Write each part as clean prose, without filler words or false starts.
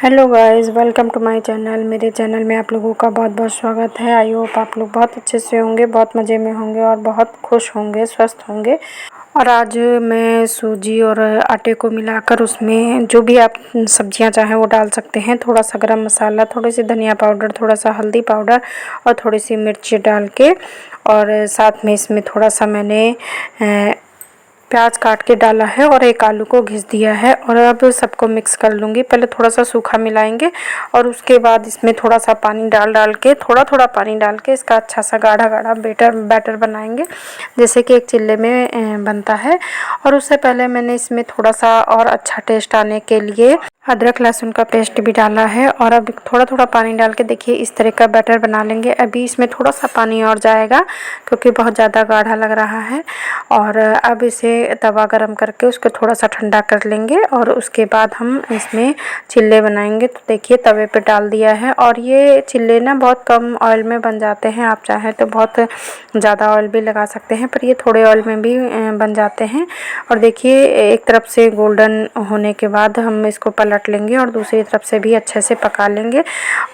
Hello guys, welcome to my channel. मेरे channel में आप लोगों का बहुत बहुत स्वागत है। आई होप आप लोग बहुत अच्छे से होंगे, बहुत मज़े में होंगे और बहुत खुश होंगे, स्वस्थ होंगे। और आज मैं सूजी और आटे को मिलाकर उसमें जो भी आप सब्जियां चाहें वो डाल सकते हैं। थोड़ा सा गरम मसाला, थोड़ी सी धनिया पाउडर, थोड़ा सा हल्दी पाउडर और थोड़ी सी मिर्ची डाल के, और साथ में इसमें थोड़ा सा मैंने प्याज काट के डाला है और एक आलू को घिस दिया है। और अब सबको मिक्स कर लूँगी। पहले थोड़ा सा सूखा मिलाएंगे और उसके बाद इसमें थोड़ा सा पानी डाल के, थोड़ा थोड़ा पानी डाल के इसका अच्छा सा गाढ़ा गाढ़ा बैटर बनाएंगे, जैसे कि एक चिल्ले में बनता है। और उससे पहले मैंने इसमें थोड़ा सा और अच्छा टेस्ट आने के लिए अदरक लहसुन का पेस्ट भी डाला है। और अब थोड़ा थोड़ा पानी डाल के देखिए इस तरह का बैटर बना लेंगे। अभी इसमें थोड़ा सा पानी और जाएगा क्योंकि बहुत ज़्यादा गाढ़ा लग रहा है। और अब इसे तवा गरम करके उसको थोड़ा सा ठंडा कर लेंगे और उसके बाद हम इसमें चिल्ले बनाएंगे। तो देखिए तवे पे डाल दिया है और ये चिल्ले ना बहुत कम ऑयल में बन जाते हैं। आप चाहें तो बहुत ज़्यादा ऑयल भी लगा सकते हैं, पर ये थोड़े ऑयल में भी बन जाते हैं। और देखिए एक तरफ से गोल्डन होने के बाद हम इसको पलट लेंगे और दूसरी तरफ से भी अच्छे से पका लेंगे।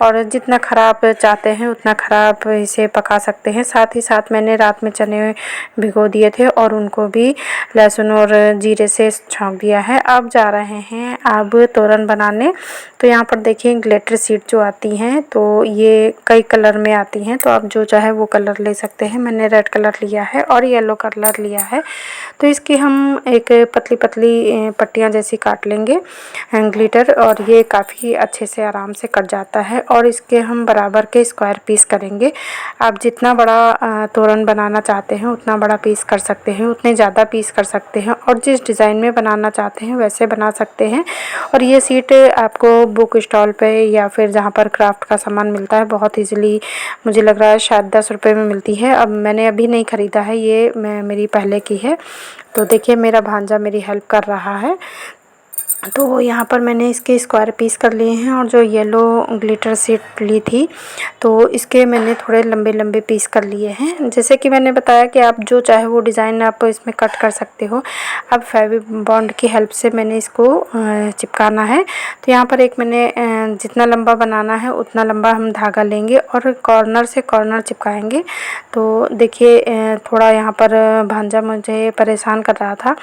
और जितना ख़राब चाहते हैं उतना ख़राब इसे पका सकते हैं। साथ ही साथ मैंने रात में चने भिगो दिए थे और उनको भी लहसुन और जीरे से छौंक दिया है। अब जा रहे हैं अब तोरन बनाने। तो यहाँ पर देखिए ग्लिटर सीड जो आती हैं, तो ये कई कलर में आती हैं, तो आप जो चाहे वो कलर ले सकते हैं। मैंने रेड कलर लिया है और येलो कलर लिया है। तो इसकी हम एक पतली पतली पट्टियाँ जैसी काट लेंगे ग्लिटर, और ये काफ़ी अच्छे से आराम से कट जाता है। और इसके हम बराबर के स्क्वायर पीस करेंगे। आप जितना बड़ा तोरन बनाना चाहते हैं उतना बड़ा पीस कर सकते हैं, उतने ज़्यादा पीस कर सकते हैं, और जिस डिज़ाइन में बनाना चाहते हैं वैसे बना सकते हैं। और ये सीट आपको बुक स्टॉल पे या फिर जहाँ पर क्राफ्ट का सामान मिलता है बहुत ईज़िली, मुझे लग रहा है शायद 10 रुपये में मिलती है। अब मैंने अभी नहीं ख़रीदा है, ये मेरी पहले की है। तो देखिए मेरा भांजा मेरी हेल्प कर रहा है। तो यहाँ पर मैंने इसके स्क्वायर पीस कर लिए हैं। और जो येलो ग्लिटर शीट ली थी तो इसके मैंने थोड़े लंबे लंबे पीस कर लिए हैं। जैसे कि मैंने बताया कि आप जो चाहे वो डिज़ाइन आप इसमें कट कर सकते हो। अब फेवी बॉन्ड की हेल्प से मैंने इसको चिपकाना है। तो यहाँ पर एक मैंने जितना लंबा बनाना है उतना लंबा हम धागा लेंगे और कॉर्नर से कॉर्नर चिपकाएंगे। तो देखिए थोड़ा यहाँ पर भांजा मुझे परेशान कर रहा था,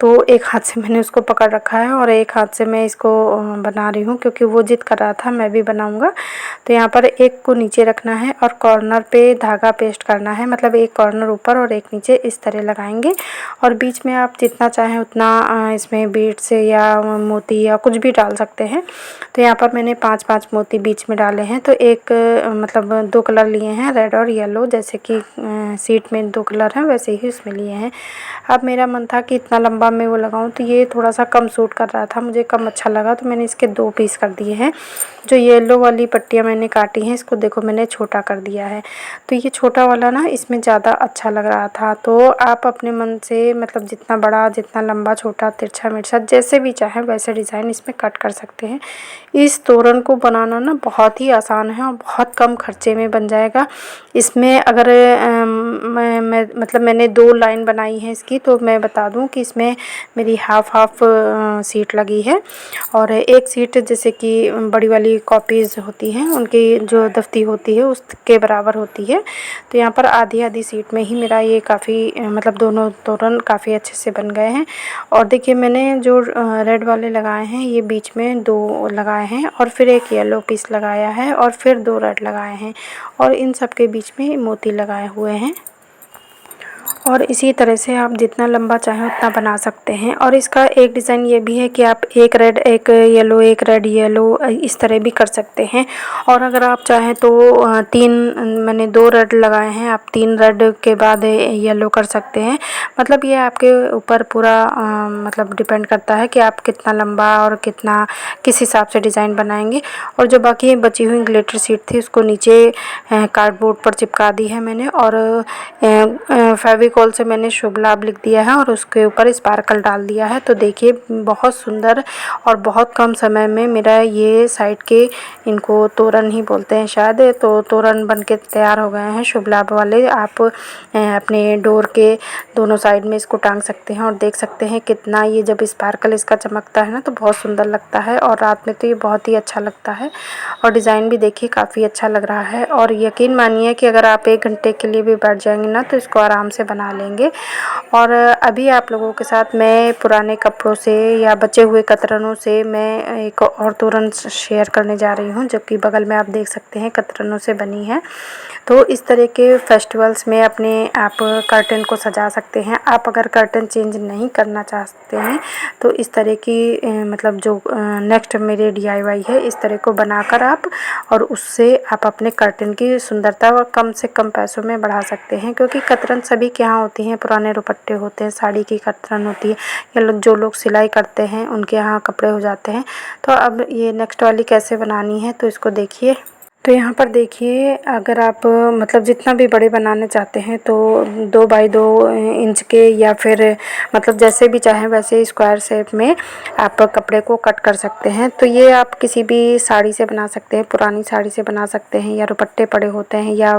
तो एक हाथ से मैंने उसको पकड़ रखा है और एक हाथ से मैं इसको बना रही हूँ, क्योंकि वो जिद कर रहा था मैं भी बनाऊँगा। तो यहाँ पर एक को नीचे रखना है और कॉर्नर पे धागा पेस्ट करना है, मतलब एक कॉर्नर ऊपर और एक नीचे इस तरह लगाएंगे। और बीच में आप जितना चाहें उतना इसमें बीड्स या मोती या कुछ भी डाल सकते हैं। तो यहाँ पर मैंने 5-5 मोती बीच में डाले हैं। तो एक मतलब 2 कलर लिए हैं, रेड और येलो, जैसे कि सीट में 2 कलर हैं वैसे ही इसमें लिए हैं। अब मेरा मन था कि इतना लंबा मैं वो लगाऊं, तो ये थोड़ा सा कम सूट कर रहा था, मुझे कम अच्छा लगा, तो मैंने इसके 2 पीस कर दिए हैं। जो येलो वाली पट्टियाँ मैंने काटी हैं इसको देखो मैंने छोटा कर दिया है। तो ये छोटा वाला ना इसमें ज़्यादा अच्छा लग रहा था। तो आप अपने मन से मतलब जितना बड़ा, जितना लंबा, छोटा, तिरछा मिर्चा जैसे भी चाहें वैसे डिज़ाइन इसमें कट कर सकते हैं। इस तोरन को बनाना ना बहुत ही आसान है और बहुत कम खर्चे में बन जाएगा। इसमें अगर मैं मतलब मैंने 2 लाइन बनाई है इसकी, तो मैं बता दूं कि इसमें मेरी हाफ सीट लगी है। और एक सीट जैसे कि बड़ी वाली कॉपीज़ होती हैं उनकी जो दफ्ती होती है उसके बराबर होती है। तो यहाँ पर आधी आधी सीट में ही मेरा ये काफ़ी मतलब दोनों तोरन काफ़ी अच्छे से बन गए हैं। और देखिए मैंने जो रेड वाले लगाए हैं ये बीच में 2 लगाए हैं और फिर एक येलो पीस लगाया है और फिर 2 रेड लगाए हैं और इन सब के बीच में मोती लगाए हुए हैं। और इसी तरह से आप जितना लंबा चाहें उतना बना सकते हैं। और इसका एक डिज़ाइन ये भी है कि आप एक रेड एक येलो, एक रेड येलो इस तरह भी कर सकते हैं। और अगर आप चाहें तो 3 मैंने 2 रेड लगाए हैं, आप 3 रेड के बाद येलो कर सकते हैं। मतलब ये आपके ऊपर पूरा मतलब डिपेंड करता है कि आप कितना लंबा और कितना किस हिसाब से डिज़ाइन बनाएंगे। और जो बाकी बची हुई ग्लिटर शीट थी उसको नीचे कार्डबोर्ड पर चिपका दी है मैंने, और फेविक फेविकॉल से मैंने शुभ लाभ लिख दिया है और उसके ऊपर स्पार्कल डाल दिया है। तो देखिए बहुत सुंदर और बहुत कम समय में मेरा ये साइड के, इनको तोरण ही बोलते हैं शायद, तो तोरण बन के तैयार हो गए हैं शुभ लाभ वाले। आप अपने डोर के दोनों साइड में इसको टांग सकते हैं और देख सकते हैं कितना ये जब स्पार्कल इसका चमकता है ना तो बहुत सुंदर लगता है और रात में तो ये बहुत ही अच्छा लगता है। और डिज़ाइन भी देखिए काफ़ी अच्छा लग रहा है और यकीन मानिए कि अगर आप 1 घंटे के लिए भी बैठ जाएंगे ना तो इसको आराम से बना लेंगे। और अभी आप लोगों के साथ मैं पुराने कपड़ों से या बचे हुए कतरनों से मैं एक और तोरण शेयर करने जा रही हूँ, जो कि बगल में आप देख सकते हैं कतरनों से बनी है। तो इस तरह के फेस्टिवल्स में अपने आप कर्टन को सजा सकते हैं। आप अगर कर्टन चेंज नहीं करना चाहते हैं तो इस तरह की मतलब जो नेक्स्ट मेरे DIY है, इस तरह को बनाकर आप और उससे आप अपने कर्टन की सुंदरता और कम से कम पैसों में बढ़ा सकते हैं। क्योंकि कतरन सभी के यहाँ होती हैं, पुराने दुपट्टे होते हैं, साड़ी की कतरन होती है, या जो लोग सिलाई करते हैं उनके यहाँ कपड़े हो जाते हैं। तो अब ये नेक्स्ट वाली कैसे बनानी है तो इसको देखिए। तो यहाँ पर देखिए, अगर आप मतलब जितना भी बड़े बनाना चाहते हैं तो 2 बाई 2 इंच के या फिर मतलब जैसे भी चाहें वैसे स्क्वायर शेप में आप कपड़े को कट कर सकते हैं। तो ये आप किसी भी साड़ी से बना सकते हैं, पुरानी साड़ी से बना सकते हैं, या दुपट्टे पड़े होते हैं, या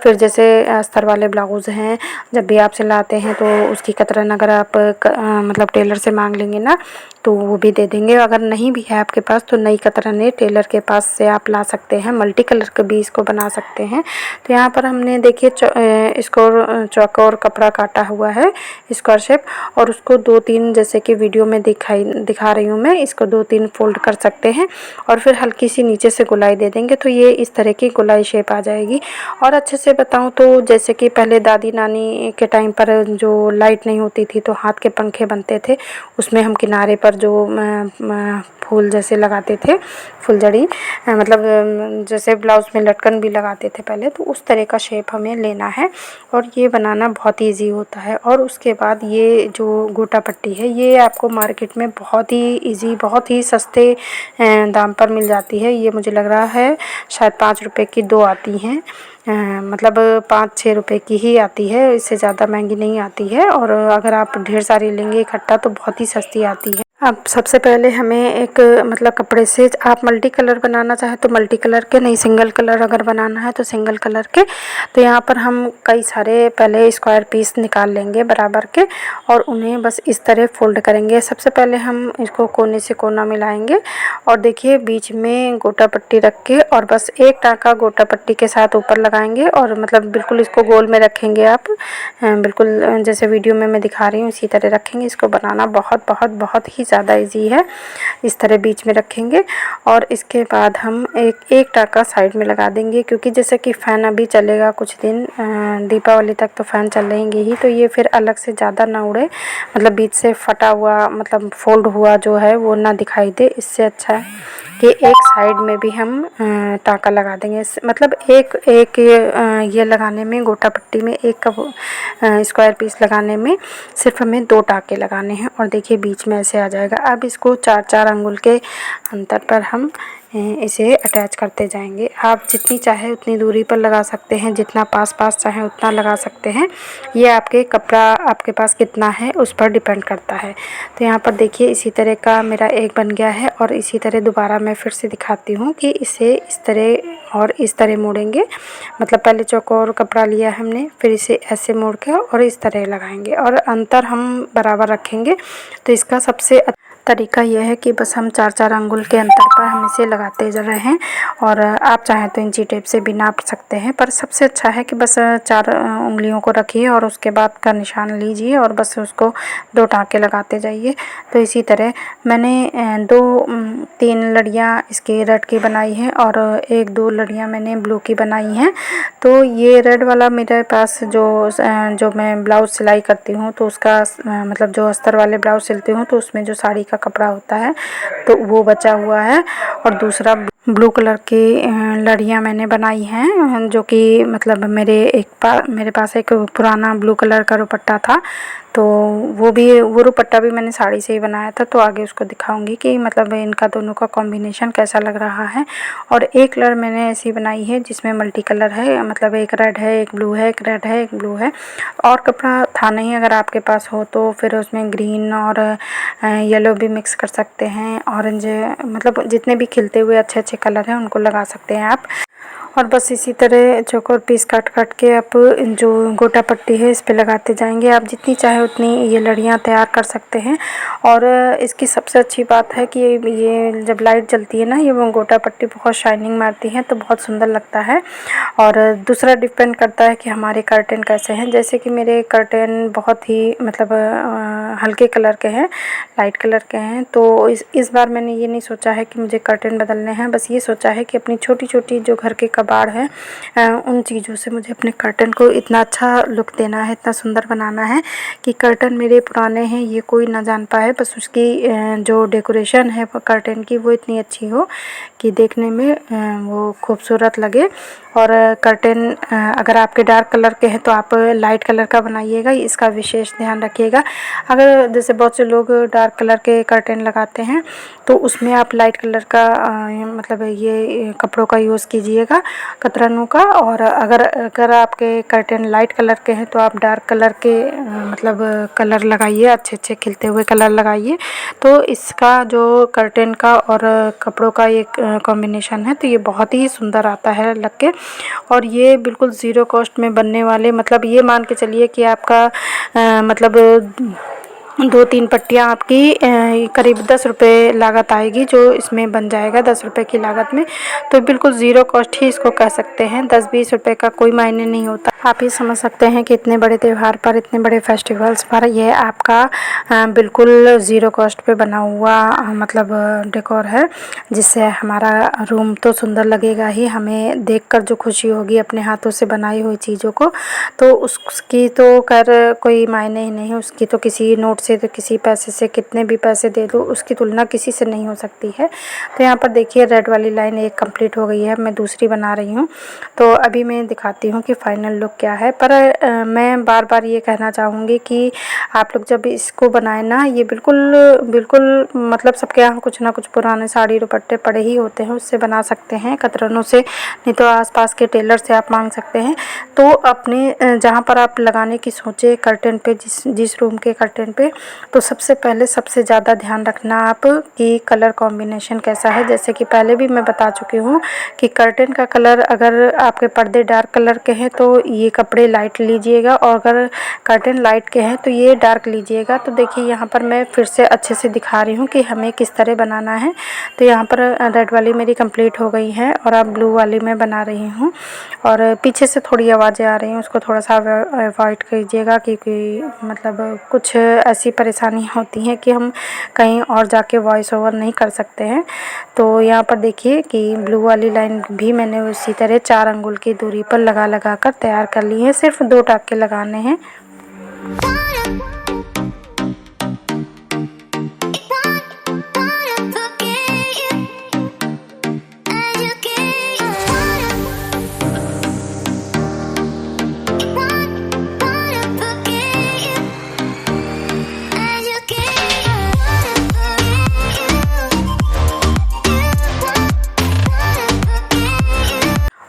फिर जैसे अस्तर वाले ब्लाउज़ हैं जब भी आप सिलाते हैं तो उसकी कतरन अगर आप मतलब टेलर से मांग लेंगे ना तो वो भी दे देंगे। अगर नहीं भी है आपके पास तो नई कतरनें टेलर के पास से आप ला सकते हैं, मल्टी कलर का भी इसको बना सकते हैं। तो यहाँ पर हमने देखिए इसको चौकोर कपड़ा काटा हुआ है स्क्वायर शेप, और उसको 2-3 जैसे कि वीडियो में दिखा रही हूँ मैं, इसको 2-3 फोल्ड कर सकते हैं और फिर हल्की सी नीचे से गोलाई दे देंगे तो ये इस तरह की गोलाई शेप आ जाएगी। और अच्छे से बताऊँ तो जैसे कि पहले दादी नानी के टाइम पर जो लाइट नहीं होती थी तो हाथ के पंखे बनते थे, उसमें हम किनारे पर जो फूल जैसे लगाते थे, फुलझड़ी मतलब जैसे ब्लाउज़ में लटकन भी लगाते थे पहले, तो उस तरह का शेप हमें लेना है और ये बनाना बहुत ईजी होता है। और उसके बाद ये जो गोटा पट्टी है ये आपको मार्केट में बहुत ही ईजी, बहुत ही सस्ते दाम पर मिल जाती है। ये मुझे लग रहा है शायद 5 रुपए की 2 आती हैं, मतलब 5-6 रुपए की ही आती है, इससे ज़्यादा महंगी नहीं आती है। और अगर आप ढेर सारी लेंगे इकट्ठा तो बहुत ही सस्ती आती है। अब सबसे पहले हमें एक मतलब कपड़े से आप मल्टी कलर बनाना चाहें तो मल्टी कलर के, नहीं सिंगल कलर अगर बनाना है तो सिंगल कलर के। तो यहाँ पर हम कई सारे पहले स्क्वायर पीस निकाल लेंगे बराबर के और उन्हें बस इस तरह फोल्ड करेंगे। सबसे पहले हम इसको कोने से कोना मिलाएंगे और देखिए बीच में गोटा पट्टी रख के और बस एक टाँका गोटा पट्टी के साथ ऊपर लगाएंगे और मतलब बिल्कुल इसको गोल में रखेंगे आप, बिल्कुल जैसे वीडियो में मैं दिखा रही हूँ इसी तरह रखेंगे। इसको बनाना बहुत बहुत बहुत ही ज़्यादा इजी है। इस तरह बीच में रखेंगे और इसके बाद हम एक टाँका साइड में लगा देंगे, क्योंकि जैसे कि फ़ैन अभी चलेगा कुछ दिन, दीपावली तक तो फ़ैन चलेंगे ही, तो ये फिर अलग से ज़्यादा ना उड़े, मतलब बीच से फटा हुआ मतलब फोल्ड हुआ जो है वो ना दिखाई दे। इससे अच्छा है कि एक साइड में भी हम टाँका लगा देंगे। मतलब एक ये लगाने में, गोटा पट्टी में एक कप स्क्वायर पीस लगाने में सिर्फ हमें 2 टाँके लगाने हैं और देखिए बीच में ऐसे आ जाएगा। अब इसको 4-4 अंगुल के अंतर पर हम इसे अटैच करते जाएंगे। आप जितनी चाहे उतनी दूरी पर लगा सकते हैं, जितना पास पास चाहे उतना लगा सकते हैं। ये आपके कपड़ा आपके पास कितना है उस पर डिपेंड करता है। तो यहाँ पर देखिए इसी तरह का मेरा एक बन गया है और इसी तरह दोबारा मैं फिर से दिखाती हूँ कि इसे इस तरह और इस तरह मोड़ेंगे। मतलब पहले चौकोर कपड़ा लिया हमने, फिर इसे ऐसे मोड़ के और इस तरह लगाएंगे और अंतर हम बराबर रखेंगे। तो इसका सबसे तरीका यह है कि बस हम 4-4 अंगुल के अंतर पर हम इसे लगाते जा रहे हैं और आप चाहें तो इंची टेप से भी नाप सकते हैं, पर सबसे अच्छा है कि बस 4 उंगलियों को रखिए और उसके बाद का निशान लीजिए और बस उसको 2 टाँके लगाते जाइए। तो इसी तरह मैंने 2-3 लड़ियाँ इसके रेड की बनाई हैं और 1-2 लड़ियाँ मैंने ब्लू की बनाई हैं। तो ये रेड वाला मेरे पास जो मैं ब्लाउज़ सिलाई करती हूँ तो उसका मतलब जो अस्तर वाले ब्लाउज़ सिलती हूँ तो उसमें जो साड़ी का कपड़ा होता है तो वो बचा हुआ है, और दूसरा ब्लू कलर की लड़ियाँ मैंने बनाई हैं, जो कि मतलब मेरे पास एक पुराना ब्लू कलर का दुपट्टा था, तो वो दुपट्टा भी मैंने साड़ी से ही बनाया था। तो आगे उसको दिखाऊंगी कि मतलब इनका दोनों का कॉम्बिनेशन कैसा लग रहा है। और एक लड़ मैंने ऐसी बनाई है जिसमें मल्टी कलर है, मतलब एक रेड है, एक ब्लू है, एक रेड है, एक ब्लू है। और कपड़ा था नहीं, अगर आपके पास हो तो फिर उसमें ग्रीन और येलो भी मिक्स कर सकते हैं, ऑरेंज, मतलब जितने भी खिलते हुए अच्छे अच्छे कलर हैं उनको लगा सकते हैं आप। और बस इसी तरह चौकोर पीस काट के आप जो गोटा पट्टी है इस पे लगाते जाएंगे। आप जितनी चाहे उतनी ये लड़ियाँ तैयार कर सकते हैं। और इसकी सबसे अच्छी बात है कि ये जब लाइट जलती है ना, ये वो गोटा पट्टी बहुत शाइनिंग मारती है, तो बहुत सुंदर लगता है। और दूसरा डिपेंड करता है कि हमारे कर्टेन कैसे हैं। जैसे कि मेरे कर्टेन बहुत ही मतलब हल्के कलर के हैं, लाइट कलर के हैं। तो इस बार मैंने ये नहीं सोचा है कि मुझे कर्टेन बदलने हैं, बस ये सोचा है कि अपनी छोटी छोटी जो घर के कबाड़ है उन चीज़ों से मुझे अपने कर्टन को इतना अच्छा लुक देना है, इतना सुंदर बनाना है कि कर्टन मेरे पुराने हैं ये कोई ना जान पाए। बस उसकी जो डेकोरेशन है कर्टन की वो इतनी अच्छी हो कि देखने में वो खूबसूरत लगे। और कर्टन अगर आपके डार्क कलर के हैं तो आप लाइट कलर का बनाइएगा, इसका विशेष ध्यान रखिएगा। अगर जैसे बहुत से लोग डार्क कलर के कर्टन लगाते हैं तो उसमें आप लाइट कलर का मतलब ये कपड़ों का यूज़ कीजिएगा, कतरनों का। और अगर आपके कर्टन लाइट कलर के हैं तो आप डार्क कलर के मतलब कलर लगाइए, अच्छे अच्छे खिलते हुए कलर लगाइए। तो इसका जो कर्टन का और कपड़ों का एक कॉम्बिनेशन है तो ये बहुत ही सुंदर आता है लग के। और ये बिल्कुल ज़ीरो कॉस्ट में बनने वाले, मतलब ये मान के चलिए कि आपका मतलब 2-3 पट्टियाँ आपकी करीब 10 रुपये लागत आएगी, जो इसमें बन जाएगा 10 रुपये की लागत में। तो बिल्कुल ज़ीरो कॉस्ट ही इसको कह सकते हैं, 10-20 रुपये का कोई मायने नहीं होता। आप ही समझ सकते हैं कि इतने बड़े त्यौहार पर, इतने बड़े फेस्टिवल्स पर ये आपका बिल्कुल ज़ीरो कॉस्ट पे बना हुआ मतलब डेकोर है, जिससे हमारा रूम तो सुंदर लगेगा ही। हमें देखकर जो खुशी होगी अपने हाथों से बनाई हुई चीज़ों को, तो उसकी तो खैर कोई मायने ही नहीं है। उसकी तो किसी नोट से, तो किसी पैसे से, कितने भी पैसे दे दो उसकी तुलना किसी से नहीं हो सकती है। तो यहाँ पर देखिए रेड वाली लाइन एक कंप्लीट हो गई है, मैं दूसरी बना रही हूँ। तो अभी मैं दिखाती हूँ कि फाइनल लुक क्या है। पर मैं बार बार ये कहना चाहूँगी कि आप लोग जब इसको बनाए ना, ये बिल्कुल मतलब सबके यहाँ कुछ ना कुछ पुराने साड़ी दुपट्टे पड़े ही होते हैं, उससे बना सकते हैं कतरनों से, नहीं तो आसपास के टेलर से आप मांग सकते हैं। तो अपने जहाँ पर आप लगाने की सोचे कर्टन पे, जिस रूम के कर्टन पे, तो सबसे पहले सबसे ज़्यादा ध्यान रखना आप कि कलर कॉम्बिनेशन कैसा है। जैसे कि पहले भी मैं बता चुकी हूँ कि कर्टन का कलर, अगर आपके पर्दे डार्क कलर के हैं तो ये कपड़े लाइट लीजिएगा, और अगर कर्टन लाइट के हैं तो ये डार्क लीजिएगा। तो देखिए यहाँ पर मैं फिर से अच्छे से दिखा रही हूँ कि हमें किस तरह बनाना है। तो यहाँ पर रेड वाली मेरी कंप्लीट हो गई है और अब ब्लू वाली मैं बना रही हूँ। और पीछे से थोड़ी आवाज़ें आ रही हैं, उसको थोड़ा सा अवॉइड कीजिएगा, क्योंकि मतलब कुछ ऐसी परेशानी होती हैं कि हम कहीं और जाके वॉइस ओवर नहीं कर सकते हैं। तो यहाँ पर देखिए कि ब्लू वाली लाइन भी मैंने उसी तरह 4 अंगुल की दूरी पर लगा कर तैयार कर ली है। सिर्फ 2 टाँके लगाने हैं।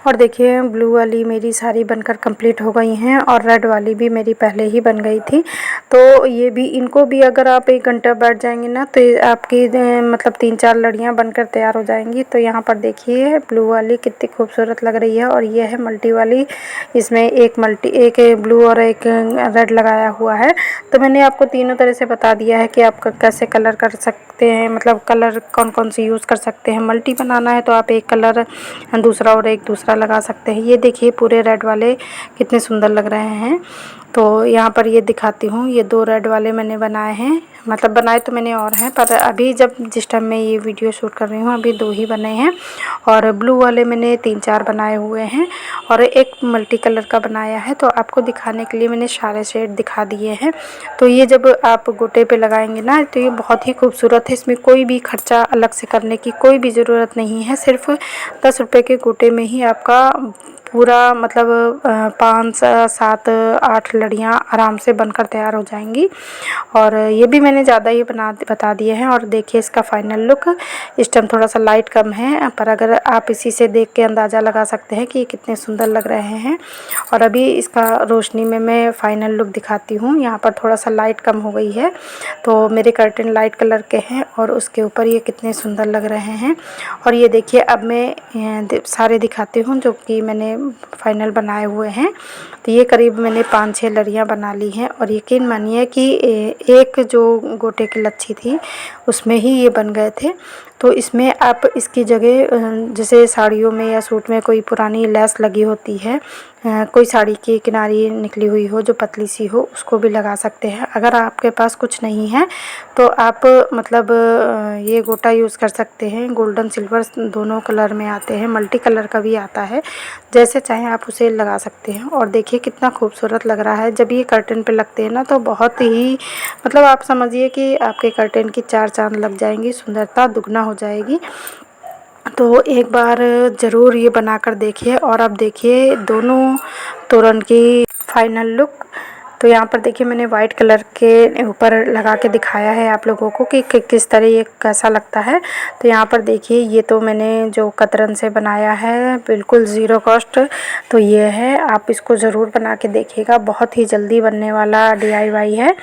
और देखिए ब्लू वाली मेरी सारी बनकर कंप्लीट हो गई हैं और रेड वाली भी मेरी पहले ही बन गई थी। तो ये भी, इनको भी अगर आप 1 घंटा बैठ जाएंगे ना तो आपकी मतलब 3-4 लड़ियाँ बनकर तैयार हो जाएंगी। तो यहाँ पर देखिए ब्लू वाली कितनी खूबसूरत लग रही है। और ये है मल्टी वाली, इसमें एक ब्लू और एक रेड लगाया हुआ है। तो मैंने आपको तीनों तरह से बता दिया है कि आप कैसे कलर कर सकते हैं, मतलब कलर कौन कौन से यूज़ कर सकते हैं। मल्टी बनाना है तो आप एक कलर दूसरा और एक दूसरा लगा सकते हैं। ये देखिए पूरे रेड वाले कितने सुंदर लग रहे हैं। तो यहाँ पर ये दिखाती हूँ, ये 2 रेड वाले मैंने बनाए हैं, मतलब बनाए तो मैंने और हैं, पर अभी जिस टाइम मैं ये वीडियो शूट कर रही हूँ अभी 2 ही बने हैं। और ब्लू वाले मैंने 3-4 बनाए हुए हैं और एक मल्टी कलर का बनाया है। तो आपको दिखाने के लिए मैंने सारे शेड दिखा दिए हैं। तो ये जब आप गोटे पे लगाएंगे ना तो ये बहुत ही खूबसूरत है। इसमें कोई भी खर्चा अलग से करने की कोई भी ज़रूरत नहीं है। सिर्फ 10 रुपये के गोटे में ही आपका पूरा मतलब 5-7-8 लड़ियाँ आराम से बनकर तैयार हो जाएंगी। और ये भी मैंने ज़्यादा ही बता दिए हैं। और देखिए इसका फाइनल लुक। इस टाइम थोड़ा सा लाइट कम है, पर अगर आप इसी से देख के अंदाज़ा लगा सकते हैं कि ये कितने सुंदर लग रहे हैं। और अभी इसका रोशनी में मैं फ़ाइनल लुक दिखाती हूँ। यहाँ पर थोड़ा सा लाइट कम हो गई है, तो मेरे कर्टेन लाइट कलर के हैं और उसके ऊपर ये कितने सुंदर लग रहे हैं। और ये देखिए अब मैं सारे दिखाती हूँ जो कि मैंने फ़ाइनल बनाए हुए हैं। तो ये करीब मैंने 5-6 लड़ियाँ बना ली हैं और यकीन मानिए कि एक जो गोटे की लच्छी थी उसमें ही ये बन गए थे। तो इसमें आप इसकी जगह जैसे साड़ियों में या सूट में कोई पुरानी लेस लगी होती है, कोई साड़ी की किनारी निकली हुई हो जो पतली सी हो, उसको भी लगा सकते हैं। अगर आपके पास कुछ नहीं है तो आप मतलब ये गोटा यूज़ कर सकते हैं। गोल्डन सिल्वर दोनों कलर में आते हैं, मल्टी कलर का भी आता है, जैसे चाहें आप उसे लगा सकते हैं। और देखिए कितना खूबसूरत लग रहा है। जब ये कर्टन पे लगते हैं ना तो बहुत ही मतलब आप समझिए कि आपके कर्टन की 4 चाँद लग जाएंगी, सुंदरता दुगना हो जाएगी। तो एक बार ज़रूर ये बनाकर देखिए। और अब देखिए दोनों तोरण की फाइनल लुक। तो यहाँ पर देखिए मैंने वाइट कलर के ऊपर लगा के दिखाया है आप लोगों को कि किस तरह ये कैसा लगता है। तो यहाँ पर देखिए ये तो मैंने जो कतरन से बनाया है बिल्कुल ज़ीरो कॉस्ट। तो ये है, आप इसको ज़रूर बना के देखिएगा, बहुत ही जल्दी बनने वाला DIY है।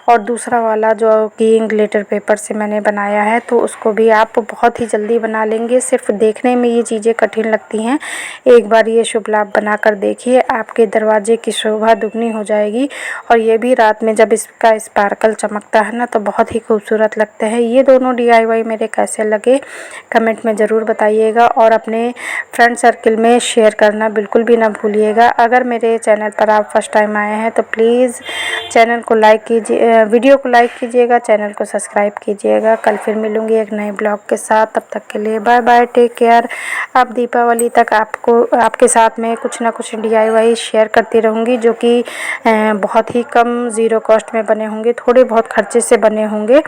और दूसरा वाला जो कि ग्लिटर पेपर से मैंने बनाया है तो उसको भी आप बहुत ही जल्दी बना लेंगे। सिर्फ देखने में ये चीज़ें कठिन लगती हैं, एक बार ये शुभ लाभ बना कर देखिए, आपके दरवाजे की शोभा दुगनी हो जाएगी। और ये भी रात में जब इसका स्पार्कल चमकता है ना तो बहुत ही खूबसूरत लगते हैं। ये दोनों DIY मेरे कैसे लगे कमेंट में ज़रूर बताइएगा और अपने फ्रेंड सर्कल में शेयर करना बिल्कुल भी ना भूलिएगा। अगर मेरे चैनल पर आप फर्स्ट टाइम आए हैं तो प्लीज़ चैनल को लाइक कीजिए, वीडियो को लाइक कीजिएगा, चैनल को सब्सक्राइब कीजिएगा। कल फिर मिलूँगी एक नए ब्लॉग के साथ, तब तक के लिए बाय बाय, टेक केयर। अब दीपावली तक आपके साथ में कुछ ना कुछ DIY शेयर करती रहूँगी जो कि बहुत ही कम ज़ीरो कॉस्ट में बने होंगे, थोड़े बहुत खर्चे से बने होंगे।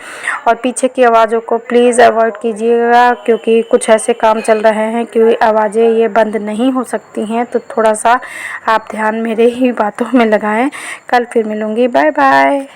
और पीछे की आवाज़ों को प्लीज़ अवॉइड कीजिएगा क्योंकि कुछ ऐसे काम चल रहे हैं कि आवाज़ें ये बंद नहीं हो सकती हैं। तो थोड़ा सा आप ध्यान मेरे ही बातों में लगाएं। कल फिर मिलूँगी, बाय बाय।